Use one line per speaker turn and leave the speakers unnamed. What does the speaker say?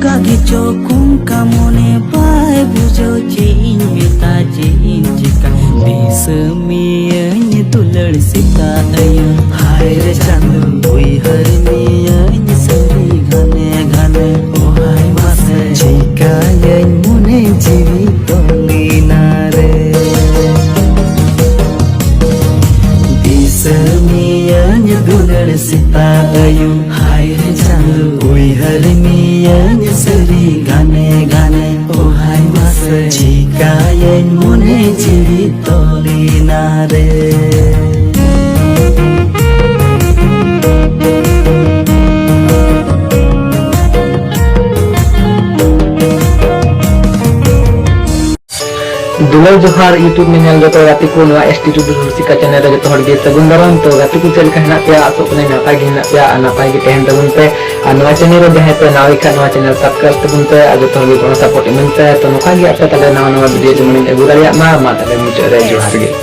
kagi cokung kamone bai bujo cing meta cing jika disemianya dular sita ayu hai re chandu oi harnianya sari gane gane oh hai mase jika yang mune jiwi tolinare disemianya dular sita ayu hai re chandu oi harnianya sari gane gane oh hai mase jika yang mune jiwi tolinare
दुलार जोहार YouTube में nail जतो गाती को नवा ST Tudu रुसिका channel रे जतो हर गे सगुन दाराम तो गाती को चल कहना पे आसो कने नापा गे ना पे नापा गे तहन तबुन पे नवा चैनल रे जहे पे नावी का नवा चैनल सब्सक्राइब तबुन पे आज तो हर गे सपोर्ट इमन पे तो नोका गे आपका तले नवा नवा वीडियो जमने एगुरा मा तले मुचे रे जोहार गे।